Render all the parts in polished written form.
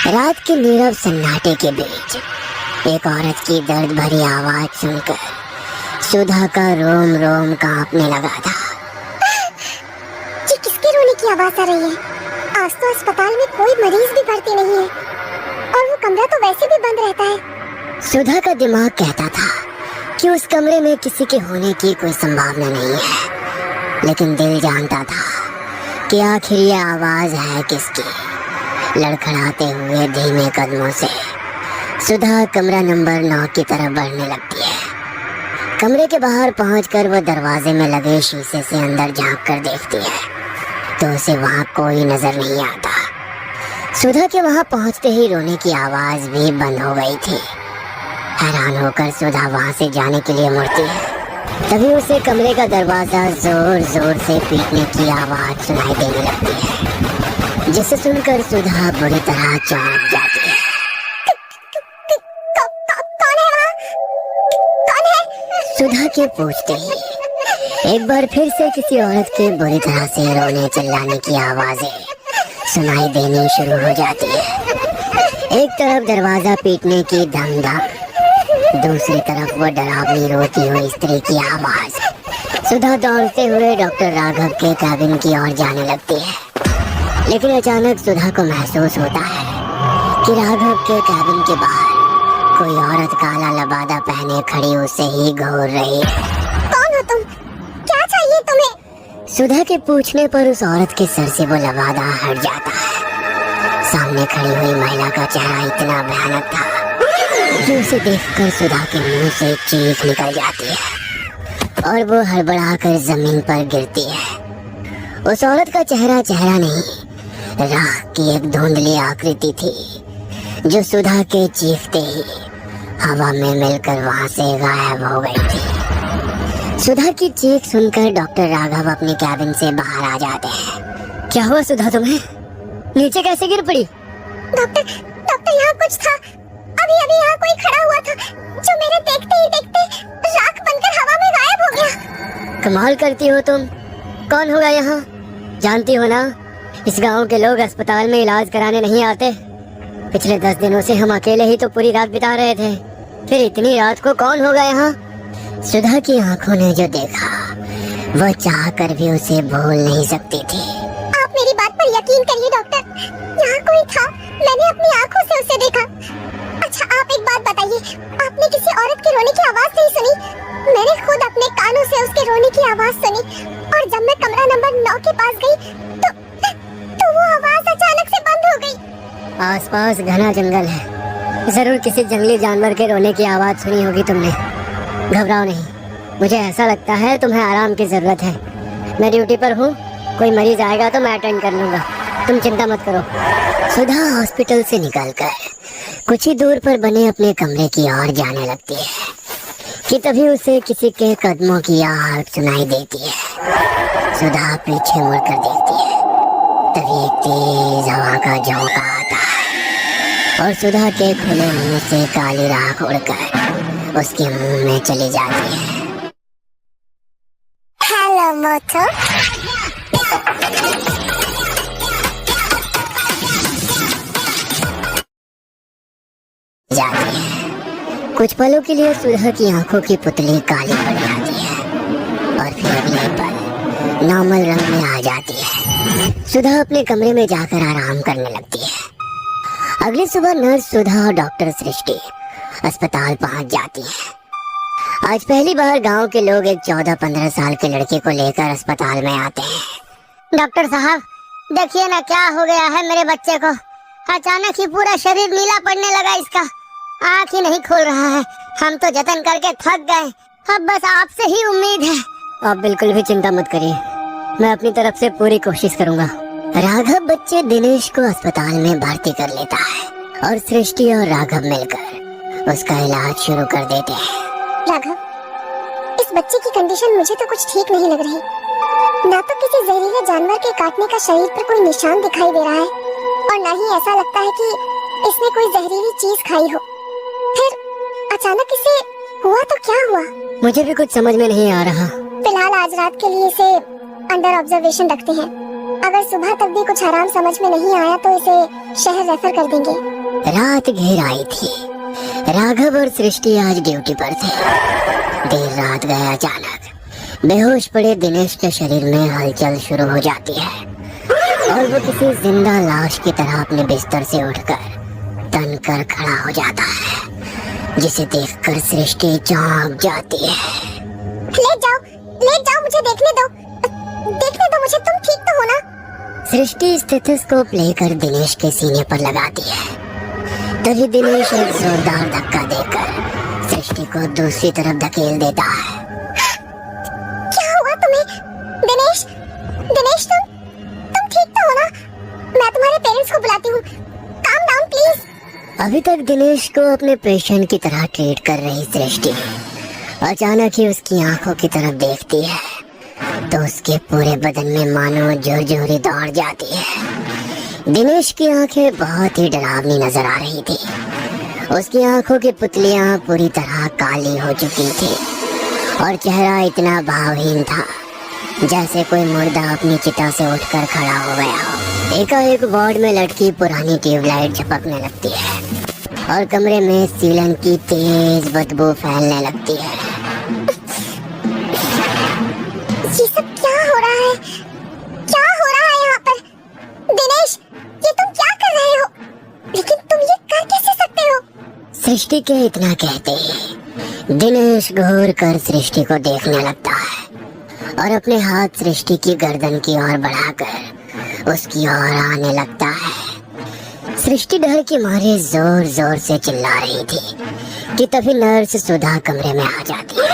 रात के नीरव सन्नाटे के बीच एक औरत की दर्द भरी आवाज सुनकर सुधा का रोम रोम कांपने लगा था। ये किसके रोने की आवाज आ रही है? आज तो अस्पताल में कोई मरीज भी भर्ती नहीं है और वो कमरा तो वैसे भी बंद रहता है। सुधा का दिमाग कहता था कि उस कमरे में किसी के होने की कोई संभावना नहीं है, लेकिन दिल जानता था कि आखिर ये आवाज है किसकी। लड़खड़ाते हुए धीमे कदमों से सुधा कमरा नंबर 9 की तरफ बढ़ने लगती है। कमरे के बाहर पहुंचकर वह दरवाजे में लगे शीशे से अंदर झांक कर देखती है तो उसे वहां कोई नजर नहीं आता। सुधा के वहां पहुंचते ही रोने की आवाज भी बंद हो गई थी। हैरान होकर सुधा वहां से जाने के लिए मुड़ती है, तभी उसे कमरे का दरवाजा जोर जोर से पीटने की आवाज सुनाई देने लगती है, जिसे सुनकर सुधा बुरी तरह चौंक जाती है। सुधा के पूछते ही एक बार फिर से किसी औरत के बुरी तरह से रोने चिल्लाने की आवाजें सुनाई देनी शुरू हो जाती है। एक तरफ दरवाजा पीटने की धमधम, दूसरी तरफ वो डरावनी रोती हुई स्त्री की आवाज। सुधा दौड़ते हुए डॉक्टर राघव के कैबिन की ओर जाने लगती है, लेकिन अचानक सुधा को महसूस होता है कि राघव के कैबिन के बाहर कोई औरत काला लबादा पहने खड़ी उसे ही घूर रही है। कौन हो तुम? क्या चाहिए तुम्हें? सुधा के पूछने पर उस औरत के सर से वो लबादा हट जाता है। सामने खड़ी हुई महिला का चेहरा इतना भयानक था कि उसे देखकर सुधा के मुंह से चीख निकल जाती है और वो हड़बड़ाकर जमीन पर गिरती है। उस औरत का चेहरा नहीं, राख की एक धुंधली आकृति थी जो सुधा के चीखते ही हवा में मिलकर वहां से गायब हो गई थी। सुधा की चीख सुनकर डॉक्टर राघव अपने कैबिन से बाहर आ जाते हैं। क्या हुआ सुधा, तुम्हें नीचे कैसे गिर पड़ी? डॉक्टर यहाँ कुछ था। अभी यहाँ कोई खड़ा हुआ था जो मेरे देखते ही देखते राख बनकर हवा में गायब हो गया। कमाल करती हो तुम। कौन होगा यहाँ? जानती हो ना, इस गांव के लोग अस्पताल में इलाज कराने नहीं आते। पिछले 10 दिनों से हम अकेले ही तो पूरी रात बिता रहे थे, फिर इतनी रात को कौन होगा यहाँ? सुधा की आंखों ने जो देखा वह चाह कर भी उसे भूल नहीं सकती थी। आप मेरी बात पर यकीन करिए डॉक्टर, यहाँ कोई था, मैंने अपनी आंखों से उसे देखा। अच्छा आप एक बात बताइए, आपने किसी औरत के रोने की आवाज नहीं सुनी? मैंने खुद अपने कानों से उसके रोने की आवाज सुनी और जब मैं कमरा नंबर 9 के पास गई तो वो आवाज अचानक से बंद हो गई। आसपास घना जंगल है, जरूर किसी जंगली जानवर के रोने की आवाज सुनी होगी तुमने। घबराओ नहीं, मुझे ऐसा लगता है तुम्हें आराम की जरूरत है। मैं ड्यूटी पर हूँ, कोई मरीज आएगा तो मैं अटेंड कर लूंगा, तुम चिंता मत करो। सुधा हॉस्पिटल से निकलकर कुछ ही दूर पर बने अपने कमरे की ओर जाने लगती है कि तभी उसे किसी के कदमों की आहट सुनाई देती है। सुधा पीछे मुड़कर देखती है, तभी एक तेज हवा का झोंका आता है और सुधा के खुले मुंह से काली राख उड़कर उसके मुंह में चली जाती है। हेलो मोटो। जाती है। कुछ पलों के लिए सुधा की आंखों की पुतली काली पड़ जाती है और फिर अगले पल नॉर्मल रंग में आ जाती है। सुधा अपने कमरे में जाकर आराम करने लगती है। अगली सुबह नर्स सुधा और डॉक्टर सृष्टि अस्पताल पहुंच जाती हैं। आज पहली बार गांव के लोग एक 14-15 साल के लड़के को लेकर अस्पताल में आते हैं। डॉक्टर साहब देखिए ना क्या हो गया है मेरे बच्चे को। अचानक ही पूरा शरीर नीला पड़ने लगा, इसका आँख ही नहीं खोल रहा है। हम तो जतन करके थक गए, अब बस आपसे ही उम्मीद है। आप बिल्कुल भी चिंता मत करिए, मैं अपनी तरफ से पूरी कोशिश करूंगा। राघव बच्चे दिनेश को अस्पताल में भर्ती कर लेता है और सृष्टि और राघव मिलकर उसका इलाज शुरू कर देते हैं। राघव, इस बच्चे की कंडीशन मुझे तो कुछ ठीक नहीं लग रही। ना तो किसी जहरीले जानवर के काटने का शरीर पर कोई निशान दिखाई दे रहा है और ना ही ऐसा लगता है कि इसने कोई जहरीली चीज खाई हो। फिर अचानक इसे हुआ तो क्या हुआ? मुझे भी कुछ समझ में नहीं आ रहा। फिलहाल आज रात के लिए इसे अंडर ऑब्जर्वेशन रखते हैं। अगर सुबह तक भी कुछ आराम समझ में नहीं आया तो इसे शहर रेफर कर देंगे। रात घेर आई थी। राघव और सृष्टि आज ड्यूटी पर थे। देर रात गए अचानक। बेहोश पड़े दिनेश के शरीर में हलचल शुरू हो जाती है और वो किसी जिंदा लाश की तरह अपने बिस्तर से उठकर तन कर खड़ा हो जाता है, जिसे देखकर सृष्टि चौंक जाती है। ले जाओ, मुझे देखने दो मुझे, तुम ठीक तो हो ना? सृष्टि स्टेथोस्कोप लेकर दिनेश के सीने पर लगाती है। तभी दिनेश एक जोरदार धक्का देकर सृष्टि को दूसरी तरफ धकेल देता है। क्या हुआ तुम्हें? दिनेश, तुम ठीक तो हो ना? मैं तुम्हारे पेरेंट्स को बुलाती हूँ। Calm down please. अभी तक दिनेश को अपने पेशेंट की तरह ट्रीट कर रही सृष्टि अचानक ही उसकी आंखों की तरफ देखती है तो उसके पूरे बदन में मानो जोर-जोरी दौड़ जाती है। दिनेश की आंखें बहुत ही डरावनी नजर आ रही थी। उसकी आंखों की पुतलियां पूरी तरह काली हो चुकी थी और चेहरा इतना भावहीन था जैसे कोई मुर्दा अपनी चिता से उठकर खड़ा हो गया हो। एकाएक वार्ड में लटकी पुरानी ट्यूबलाइट झपकने लगती है और कमरे में सीलन की तेज बदबू फैलने लगती है। ये सब क्या हो रहा है? क्या हो रहा है यहाँ पर? दिनेश, ये तुम क्या कर रहे हो? लेकिन तुम ये कर कैसे सकते हो? सृष्टि के इतना कहते ही दिनेश घूर कर सृष्टि को देखने लगता है और अपने हाथ सृष्टि की गर्दन की ओर बढ़ाकर उसकी ओर आने लगता है। सृष्टि डर के मारे जोर जोर से चिल्ला रही थी कि तभी नर्स सुधा कमरे में आ जाती है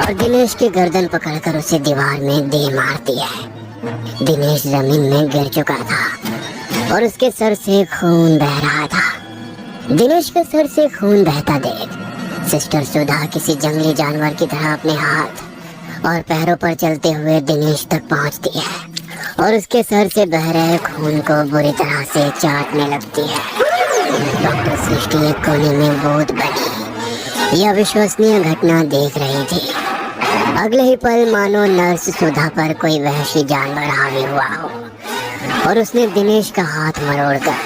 और दिनेश की गर्दन पकड़कर उसे दीवार में दे मारती है। दिनेश जमीन में गिर चुका था और उसके सर से खून बह रहा था। दिनेश के सर से खून बहता देख सिस्टर सुधा किसी जंगली जानवर की तरह अपने हाथ और पैरों पर चलते हुए दिनेश तक पहुंचती है और उसके सर से बह रहे खून को बुरी तरह से चाटने लगती है। डॉक्टर सृष्टि एक कोने में भूत बनी यह विश्वसनीय घटना देख रही थी। अगले ही पल मानो नर्स सुधा पर कोई वहशी जानवर हावी हुआ हो और उसने दिनेश का हाथ मरोड़कर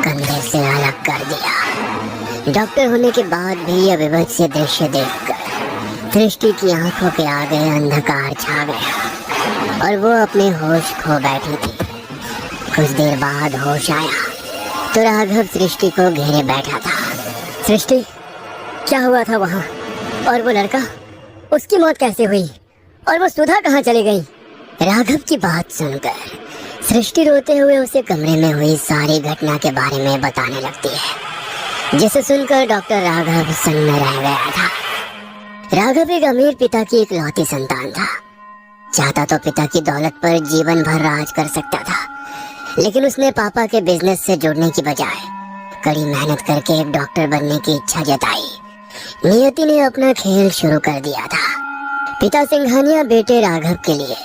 कंधे से अलग कर दिया। डॉक्टर होने के बाद भी यह विभत्स दृश्य देखकर सृष्टि की आंखों के आगे अंधकार छा गया और वो अपने होश खो बैठी थी। कुछ देर बाद होश आया तो राघव सृष्टि को घेरे बैठा था। सृष्टि, क्या हुआ था वहाँ? और वो लड़का, उसकी मौत कैसे हुई? और वो सुधा कहाँ चली गई? राघव की बात सुनकर सृष्टि रोते हुए उसे कमरे में हुई सारी घटना के बारे में बताने लगती है, जिसे सुनकर डॉक्टर राघव सन्न रह गया था। राघव एक अमीर पिता की इकलौती संतान था। चाहता तो पिता की दौलत पर जीवन भर राज कर सकता था, लेकिन उसने पापा के बिजनेस से जुड़ने की बजाय कड़ी मेहनत करके एक डॉक्टर बनने की इच्छा जताई। नियति ने अपना खेल शुरू कर दिया था। पिता सिंघानिया बेटे राघव के लिए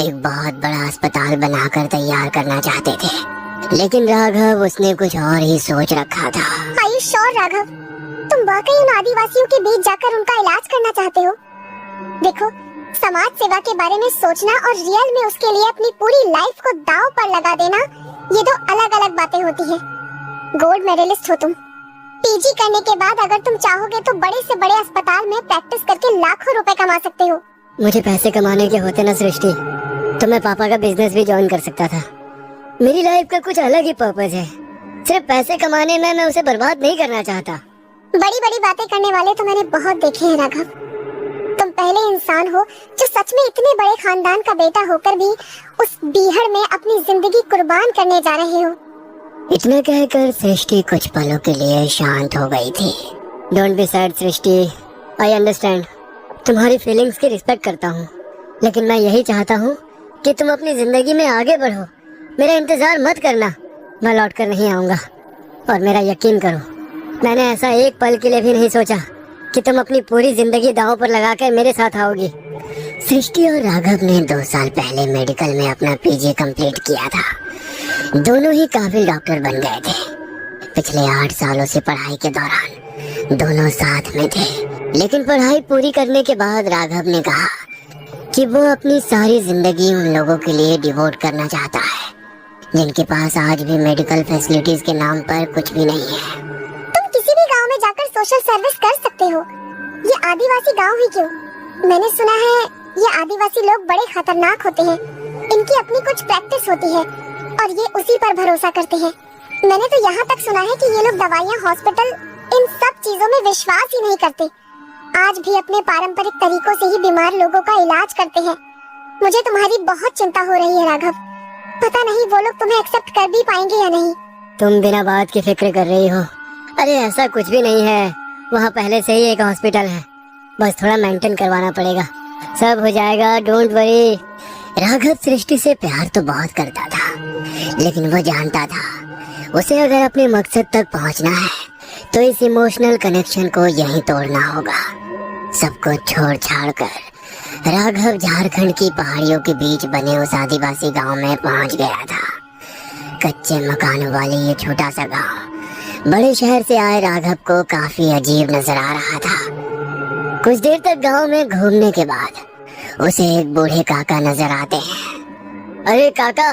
एक बहुत बड़ा अस्पताल बनाकर तैयार करना चाहते थे, लेकिन राघव उसने कुछ और ही सोच रखा था। Are you sure, Raghav? तुम वाकई उन आदिवासियों के बीच जाकर उनका इलाज करना चाहते हो? देखो, समाज सेवा के बारे में सोचना और रियल में उसके लिए अपनी पूरी लाइफ को दांव पर लगा देना, ये दो अलग अलग बातें होती हैं। गोल्ड मेडलिस्ट हो तुम। पीजी करने के बाद अगर तुम चाहोगे तो बड़े से बड़े अस्पताल में प्रैक्टिस करके लाखों रुपए कमा सकते हो। मुझे पैसे कमाने के होते ना सृष्टि, तो मैं पापा का बिजनेस भी ज्वाइन कर सकता था। मेरी लाइफ का कुछ अलग ही पर्पस है। सिर्फ पैसे कमाने में मैं उसे बर्बाद नहीं करना चाहता। बड़ी बड़ी बातें करने वाले तो मैंने बहुत देखे हैं राघव। तुम पहले इंसान हो जो सच में इतने बड़े खानदान का बेटा होकर भी उस बीहड़ में अपनी जिंदगी कुर्बान करने जा रहे हो। इतना कहकर सृष्टि कुछ पलों के लिए शांत हो गई थी। Don't be sad Srishti, I understand. तुम्हारी फीलिंग्स की रिस्पेक्ट करता हूँ, लेकिन मैं यही चाहता हूँ कि तुम अपनी जिंदगी में आगे बढ़ो। मेरा इंतजार मत करना, मैं लौट कर नहीं आऊंगा। और मेरा यकीन करो, मैंने ऐसा एक पल के लिए भी नहीं सोचा कि तुम अपनी पूरी जिंदगी दांव पर लगाकर मेरे साथ आओगी। सृष्टि और राघव ने 2 साल पहले मेडिकल में अपना पीजी कंप्लीट किया था। दोनों ही काबिल डॉक्टर बन गए थे। पिछले 8 सालों से पढ़ाई के दौरान दोनों साथ में थे, लेकिन पढ़ाई पूरी करने के बाद राघव ने कहा कि वो अपनी सारी जिंदगी उन लोगों के लिए डिवोट करना चाहता है जिनके पास आज भी मेडिकल फैसिलिटीज के नाम पर कुछ भी नहीं है। तुम किसी भी गांव में जाकर सोशल सर्विस कर सकते हो, ये आदिवासी गांव ही क्यों? मैंने सुना है ये आदिवासी लोग बड़े खतरनाक होते हैं, इनकी अपनी कुछ प्रैक्टिस होती है और ये उसी पर भरोसा करते हैं। मैंने तो यहाँ तक सुना है कि ये लोग दवाइयाँ, हॉस्पिटल, इन सब चीजों में विश्वास ही नहीं करते। आज भी अपने पारंपरिक तरीकों से ही बीमार लोगों का इलाज करते हैं। मुझे तुम्हारी बहुत चिंता हो रही है राघव। पता नहीं वो लोग तुम्हें एक्सेप्ट कर भी पाएंगे या नहीं। तुम बिना बात की फिक्र कर रही हो। अरे ऐसा कुछ भी नहीं है, वहाँ पहले से ही एक हॉस्पिटल है, बस थोड़ा मेंटेन करवाना पड़ेगा, सब हो जाएगा, डोंट वरी। राघव सृष्टि से प्यार तो बहुत करता था, लेकिन वो जानता था उसे अगर अपने मकसद तक पहुंचना है तो इस इमोशनल कनेक्शन को यहीं तोड़ना होगा। सब कुछ छोड़ छाड़ कर राघव झारखंड की पहाड़ियों के बीच बने उस आदिवासी गांव में पहुंच गया था। कच्चे मकानों वाले ये छोटा सा गांव बड़े शहर से आए राघव को काफी अजीब नजर आ रहा था। कुछ देर तक गांव में घूमने के बाद उसे एक बूढ़े काका नजर आते हैं। अरे काका,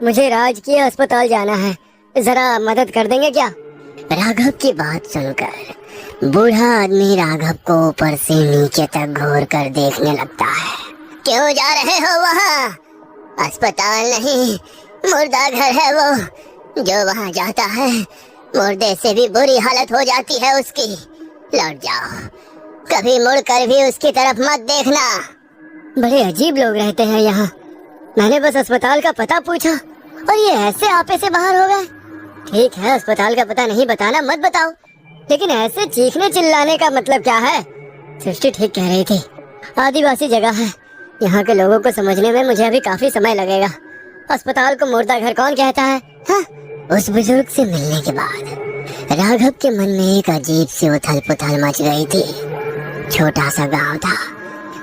मुझे राजकीय अस्पताल जाना है, जरा मदद कर देंगे क्या? राघव की बात सुनकर बूढ़ा आदमी राघव को ऊपर से नीचे तक घूर कर देखने लगता है। क्यों जा रहे हो वहाँ? अस्पताल नहीं, मुर्दा घर है वो। जो वहाँ जाता है मुर्दे से भी बुरी हालत हो जाती है उसकी। लौट जाओ, कभी मुड़ कर भी उसकी तरफ मत देखना। बड़े अजीब लोग रहते हैं यहाँ। मैंने बस अस्पताल का पता पूछा और ये ऐसे आपे से बाहर हो गए। ठीक है, अस्पताल का पता नहीं बताना मत बताओ, लेकिन ऐसे चीखने चिल्लाने का मतलब क्या है? सृष्टि ठीक कह रही थी, आदिवासी जगह है, यहाँ के लोगों को समझने में मुझे अभी काफी समय लगेगा। अस्पताल को मुर्दा घर कौन कहता है? हाँ? उस बुजुर्ग से मिलने के बाद राघव के मन में एक अजीब सी उथल पुथल मच गई थी। छोटा सा गांव था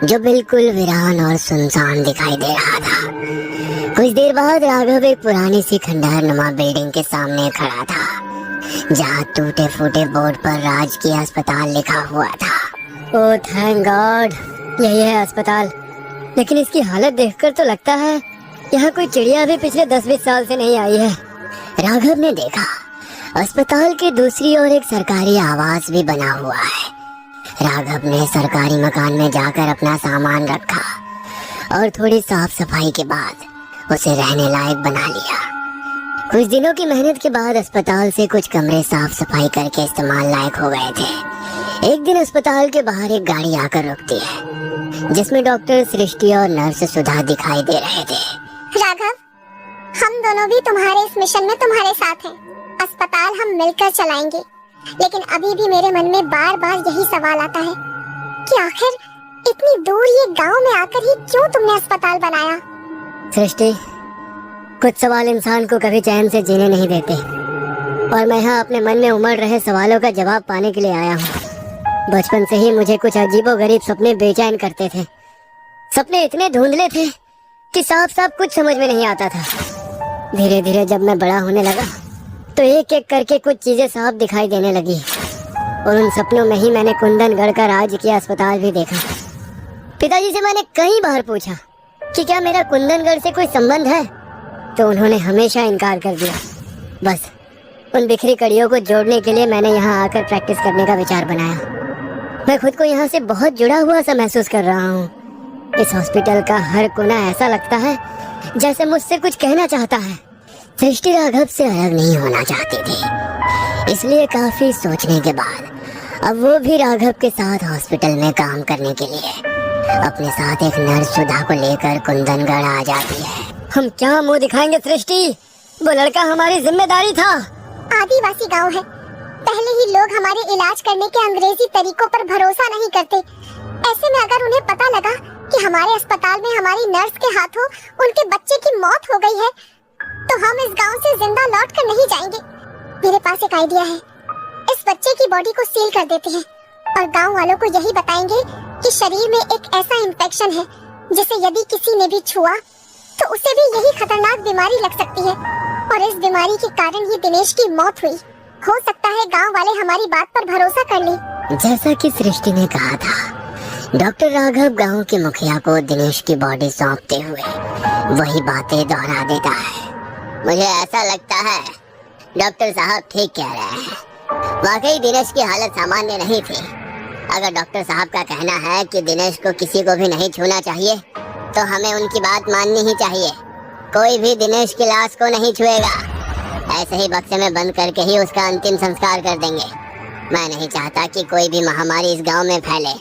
जो बिल्कुल वीरान और सुनसान दिखाई दे रहा था। कुछ देर बाद राघव एक पुरानी सी खंडहर नुमा बिल्डिंग के सामने खड़ा था, जहाँ टूटे फूटे बोर्ड पर राजकीय अस्पताल लिखा हुआ था। ओह थैंक गॉड, यही है अस्पताल। लेकिन इसकी हालत देखकर तो लगता है यहाँ कोई चिड़िया भी पिछले 10-20 साल से नहीं आई है। राघव ने देखा अस्पताल के दूसरी ओर एक सरकारी आवास भी बना हुआ है। राघव ने सरकारी मकान में जाकर अपना सामान रखा और थोड़ी साफ सफाई के बाद उसे रहने लायक बना लिया। कुछ दिनों की मेहनत के बाद अस्पताल से कुछ कमरे साफ सफाई करके इस्तेमाल लायक हो गए थे। एक दिन अस्पताल के बाहर एक गाड़ी आकर रुकती है, जिसमें डॉक्टर सृष्टि और नर्स सुधा दिखाई दे रहे थे। राघव, हम दोनों भी तुम्हारे इस मिशन में तुम्हारे साथ हैं। अस्पताल हम मिलकर चलाएंगे, लेकिन अभी भी मेरे मन में बार बार यही सवाल आता है कि आखिर इतनी दूर ये गांव में आकर ही क्यों तुमने अस्पताल बनाया? सृष्टि, कुछ सवाल इंसान को कभी चैन से जीने नहीं देते, और मैं यहाँ अपने मन में उमड़ रहे सवालों का जवाब पाने के लिए आया हूँ। बचपन से ही मुझे कुछ अजीबोगरीब सपने बेचैन करते थे। सपने इतने धुंधले थे कि साफ साफ कुछ समझ में नहीं आता था। धीरे धीरे जब मैं बड़ा होने लगा तो एक एक करके कुछ चीजें साफ दिखाई देने लगी, और उन सपनों में ही मैंने कुंदनगढ़ का राजकीय अस्पताल भी देखा। पिताजी से मैंने कई बार पूछा कि क्या मेरा कुंदनगढ़ से कोई संबंध है, तो उन्होंने हमेशा इनकार कर दिया। बस उन बिखरी कड़ियों को जोड़ने के लिए मैंने यहाँ आकर प्रैक्टिस करने का विचार बनाया। मैं खुद को यहाँ से बहुत जुड़ा हुआ सा महसूस कर रहा हूँ। इस हॉस्पिटल का हर कोना ऐसा लगता है जैसे मुझसे कुछ कहना चाहता है। सृष्टि राघव से अलग नहीं होना चाहती थी, इसलिए काफी सोचने के बाद अब वो भी राघव के साथ हॉस्पिटल में काम करने के लिए अपने साथ एक नर्स सुधा को लेकर कुंदनगढ़ आ जाती है। हम क्या मुंह दिखाएंगे सृष्टि, वो लड़का हमारी जिम्मेदारी था। आदिवासी गांव है, पहले ही लोग हमारे इलाज करने के अंग्रेजी तरीकों पर भरोसा नहीं करते। ऐसे में अगर उन्हें पता लगा कि हमारे अस्पताल में हमारी नर्स के हाथों उनके बच्चे की मौत हो गई है, तो हम इस गांव से जिंदा लौट कर नहीं जाएंगे। मेरे पास एक आइडिया है, इस बच्चे की बॉडी को सील कर देते हैं और गांव वालों को यही बताएंगे कि शरीर में एक ऐसा इंफेक्शन है जिसे यदि किसी ने भी छुआ तो उसे भी यही खतरनाक बीमारी लग सकती है, और इस बीमारी के कारण ही दिनेश की मौत हुई। हो सकता है गांव वाले हमारी बात पर भरोसा कर लें। जैसा कि सृष्टि ने कहा था, डॉक्टर राघव गांव के मुखिया को दिनेश की बॉडी सौंपते हुए वही बातें दोहरा देता है। मुझे ऐसा लगता है डॉक्टर साहब ठीक कह रहे हैं। वाकई दिनेश की हालत सामान्य नहीं थी। अगर डॉक्टर साहब का कहना है कि दिनेश को किसी को भी नहीं छूना चाहिए, तो हमें उनकी बात माननी ही चाहिए। कोई भी दिनेश की लाश को नहीं छुएगा। ऐसे ही बक्से में बंद करके ही उसका अंतिम संस्कार कर देंगे। मैं नहीं चाहता कि कोई भी महामारी इस गांव में फैले।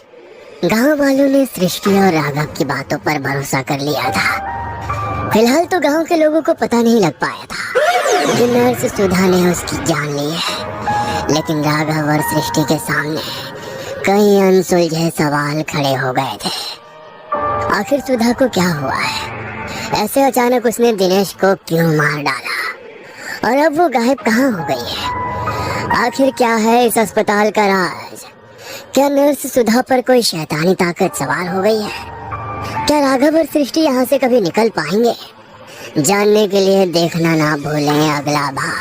गांव वालों ने सृष्टि और राघव की बातों पर भरोसा कर लिया था। फिलहाल तो गांव के लोगों को पता नहीं लग पाया था कि नर्स सुधा ने उसकी जान ली है। लेकिन राघव और सृष्टि के सामने कई अनसुलझे सवाल खड़े हो गए थे। आखिर सुधा को क्या हुआ है? ऐसे अचानक उसने दिनेश को क्यों मार डाला? और अब वो गायब कहाँ हो गई है? आखिर क्या है इस अस्पताल का राज? क्या नर्स सुधा पर कोई शैतानी ताकत सवार हो गई है? क्या राघव और सृष्टि यहाँ से कभी निकल पाएंगे? जानने के लिए देखना ना भूलें अगला भाग।